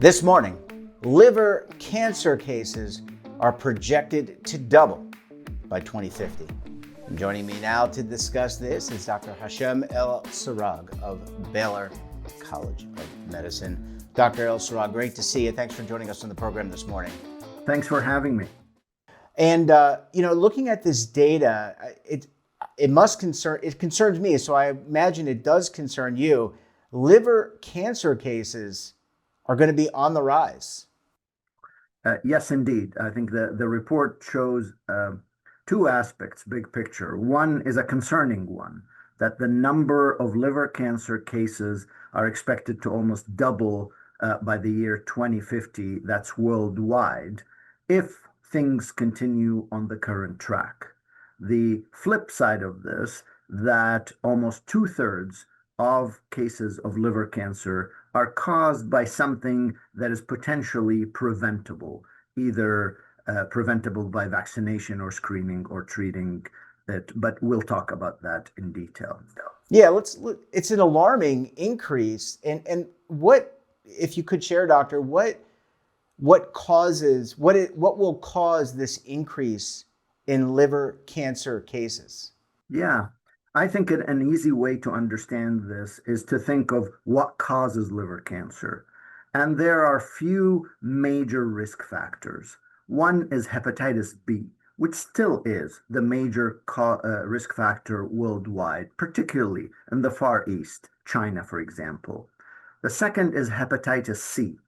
This morning, liver cancer cases are projected to double by 2050. And joining me now to discuss this is Dr. Hashem El-Serag of Baylor College of Medicine. Dr. El-Serag, great to see you. Thanks for joining us on the program this morning. Thanks for having me. And looking at this data, it concerns me, so I imagine it does concern you. Liver cancer cases are going to be on the rise. Yes, indeed. I think the report shows two aspects, big picture. One is a concerning one, that the number of liver cancer cases are expected to almost double by the year 2050. That's worldwide, if things continue on the current track. The flip side of this, that almost 2/3 of cases of liver cancer are caused by something that is potentially preventable, either preventable by vaccination or screening or treating it. But we'll talk about that in detail. Yeah, it's an alarming increase. And what, if you could share, Doctor, what will cause this increase in liver cancer cases? Yeah, I think an easy way to understand this is to think of what causes liver cancer. And there are few major risk factors. One is hepatitis B, which still is the major risk factor worldwide, particularly in the Far East, China, for example. The second is hepatitis C,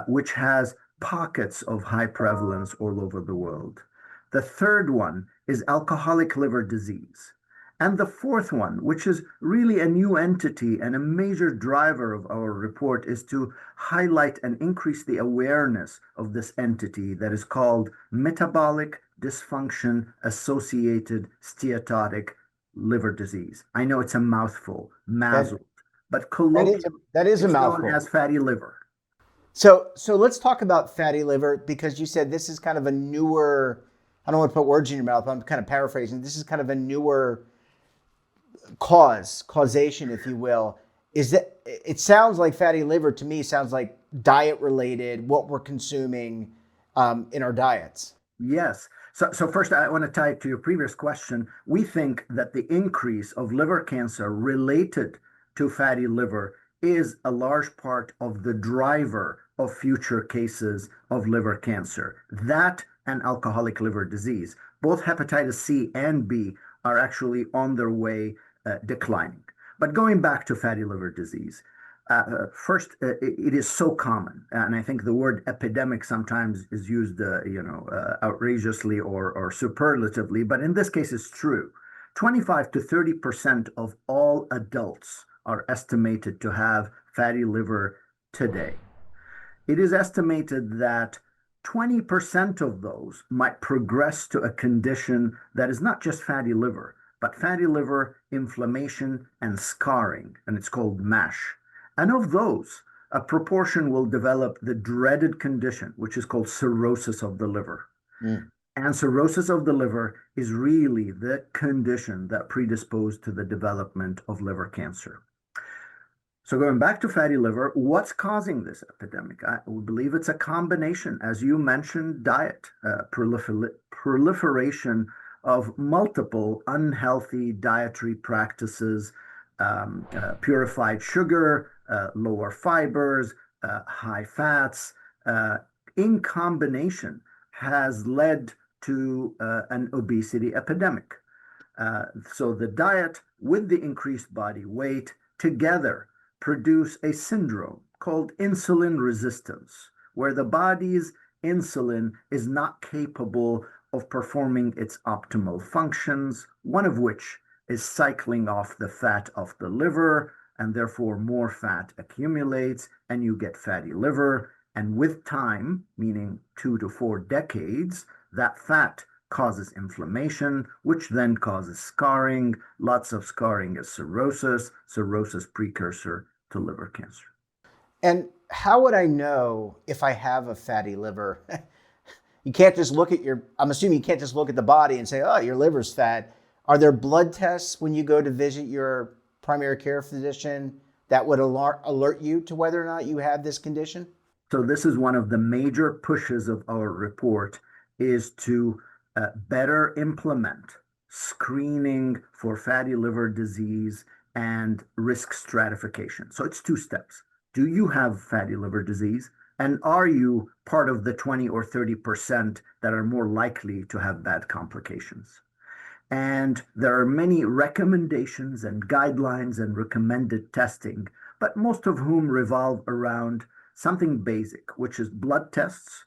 which has pockets of high prevalence all over the world. The third one is alcoholic liver disease. And the fourth one, which is really a new entity and a major driver of our report, is to highlight and increase the awareness of this entity that is called metabolic dysfunction associated steatotic liver disease. I know it's a mouthful, MASL, but colloquially that is a mouthful. Known as fatty liver. So let's talk about fatty liver, because you said this is kind of a newer, I don't want to put words in your mouth, I'm kind of paraphrasing. This is kind of a newer causation, if you will. It sounds like fatty liver to me sounds like diet related, what we're consuming in our diets. Yes. So first, I want to tie it to your previous question. We think that the increase of liver cancer related to fatty liver is a large part of the driver of future cases of liver cancer. That and alcoholic liver disease. Both hepatitis C and B are actually on their way declining. But going back to fatty liver disease, first, it is so common, and I think the word epidemic sometimes is used, outrageously or superlatively, but in this case, it's true. 25 to 30% of all adults are estimated to have fatty liver today. It is estimated that 20% of those might progress to a condition that is not just fatty liver, but fatty liver inflammation and scarring, and it's called MASH. And of those, a proportion will develop the dreaded condition, which is called cirrhosis of the liver. And cirrhosis of the liver is really the condition that predisposed to the development of liver cancer. So going back to fatty liver, what's causing this epidemic? We believe it's a combination, as you mentioned, diet, proliferation of multiple unhealthy dietary practices, purified sugar, lower fibers, high fats, in combination has led to an obesity epidemic. So the diet with the increased body weight together produce a syndrome called insulin resistance, where the body's insulin is not capable of performing its optimal functions, one of which is cycling off the fat of the liver, and therefore more fat accumulates and you get fatty liver. And with time, meaning 2 to 4 decades, that fat causes inflammation, which then causes scarring. Lots of scarring is cirrhosis precursor to liver cancer. And how would I know if I have a fatty liver? You can't just look at I'm assuming you can't just look at the body and say, oh, your liver's fat. Are there blood tests when you go to visit your primary care physician that would alert you to whether or not you have this condition? So this is one of the major pushes of our report is to better implement screening for fatty liver disease and risk stratification. So it's two steps. Do you have fatty liver disease? And are you part of the 20 or 30% that are more likely to have bad complications? And there are many recommendations and guidelines and recommended testing, but most of whom revolve around something basic, which is blood tests.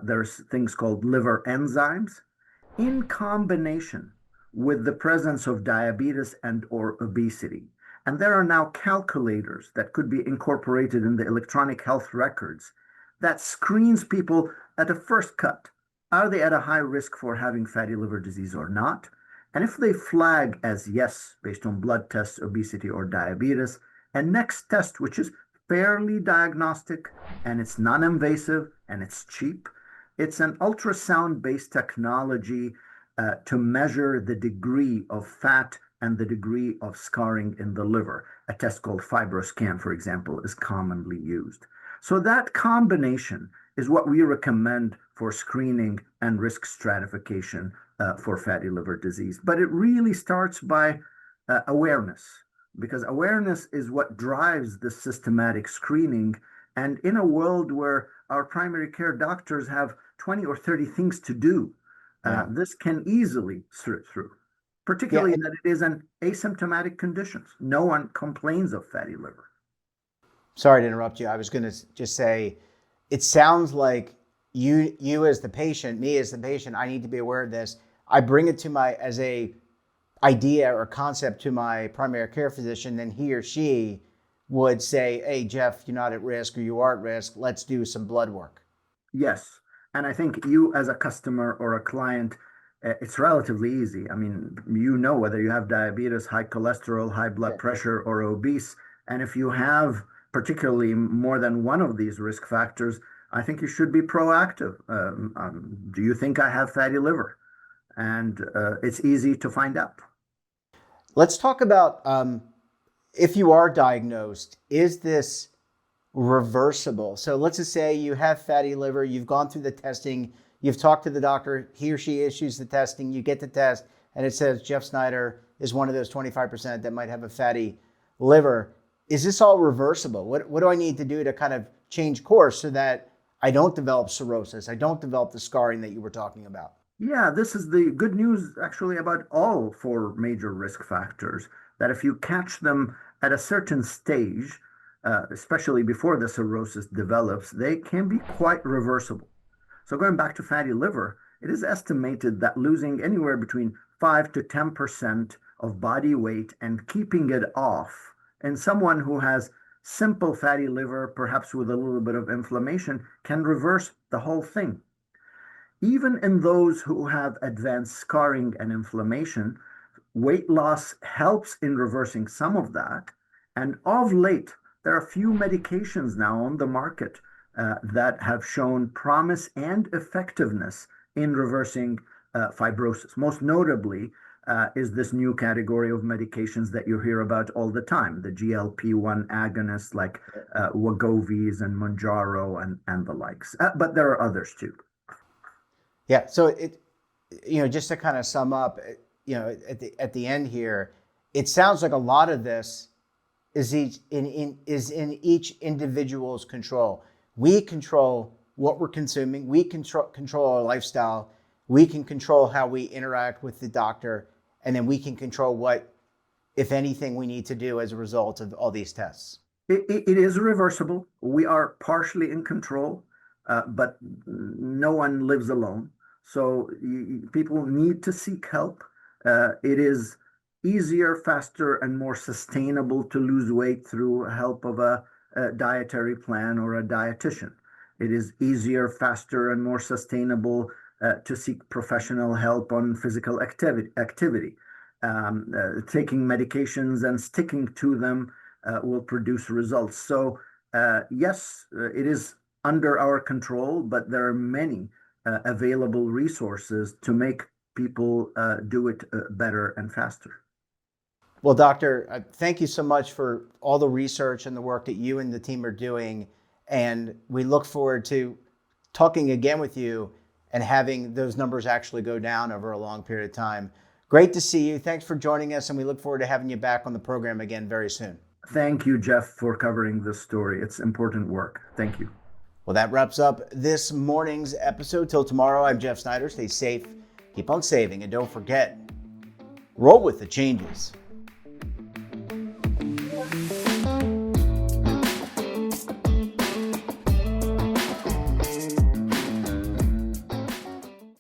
There's things called liver enzymes in combination with the presence of diabetes and or obesity. And there are now calculators that could be incorporated in the electronic health records that screens people at a first cut. Are they at a high risk for having fatty liver disease or not? And if they flag as yes, based on blood tests, obesity, or diabetes, and next test, which is fairly diagnostic and it's non-invasive and it's cheap, it's an ultrasound-based technology to measure the degree of fat and the degree of scarring in the liver. A test called FibroScan, for example, is commonly used. So that combination is what we recommend for screening and risk stratification for fatty liver disease. But it really starts by awareness, because awareness is what drives the systematic screening. And in a world where our primary care doctors have 20 or 30 things to do, this can easily slip through, particularly that it is an asymptomatic condition. No one complains of fatty liver. Sorry to interrupt you. I was going to just say, it sounds like you as the patient, me as the patient, I need to be aware of this. I bring it to as a idea or concept to my primary care physician, then he or she would say, hey, Jeff, you're not at risk or you are at risk. Let's do some blood work. Yes. And I think you as a customer or a client, it's relatively easy. I mean, you know whether you have diabetes, high cholesterol, high blood pressure, or obese. And if you have particularly more than one of these risk factors, I think you should be proactive. Do you think I have fatty liver? And it's easy to find out. Let's talk about if you are diagnosed, is this reversible? So let's just say you have fatty liver, you've gone through the testing, you've talked to the doctor, he or she issues the testing, you get the test, and it says Jeff Snyder is one of those 25% that might have a fatty liver. Is this all reversible? What do I need to do to kind of change course so that I don't develop cirrhosis, I don't develop the scarring that you were talking about? Yeah, this is the good news actually about all four major risk factors, that if you catch them at a certain stage, especially before the cirrhosis develops, they can be quite reversible. So going back to fatty liver, it is estimated that losing anywhere between 5 to 10% of body weight and keeping it off in someone who has simple fatty liver, perhaps with a little bit of inflammation, can reverse the whole thing. Even in those who have advanced scarring and inflammation, weight loss helps in reversing some of that. And of late, there are a few medications now on the market that have shown promise and effectiveness in reversing fibrosis. Most notably is this new category of medications that you hear about all the time, the GLP-1 agonists like Wegovy and Mounjaro and the likes. But there are others too. Yeah. So just to kind of sum up, at the end here, it sounds like a lot of this is in each individual's control. We control what we're consuming. We control our lifestyle. We can control how we interact with the doctor, and then we can control what, if anything, we need to do as a result of all these tests. It is reversible. We are partially in control, but no one lives alone. So people need to seek help. It is easier, faster, and more sustainable to lose weight through help of a dietary plan or a dietitian. It is easier, faster, and more sustainable to seek professional help on physical activity. Taking medications and sticking to them will produce results. So yes, it is under our control, but there are many available resources to make people do it better and faster. Well, Doctor, thank you so much for all the research and the work that you and the team are doing. And we look forward to talking again with you and having those numbers actually go down over a long period of time. Great to see you. Thanks for joining us, and we look forward to having you back on the program again very soon. Thank you, Jeff, for covering this story. It's important work. Thank you. Well, that wraps up this morning's episode. Till tomorrow, I'm Jeff Snyder. Stay safe, keep on saving, and don't forget, roll with the changes.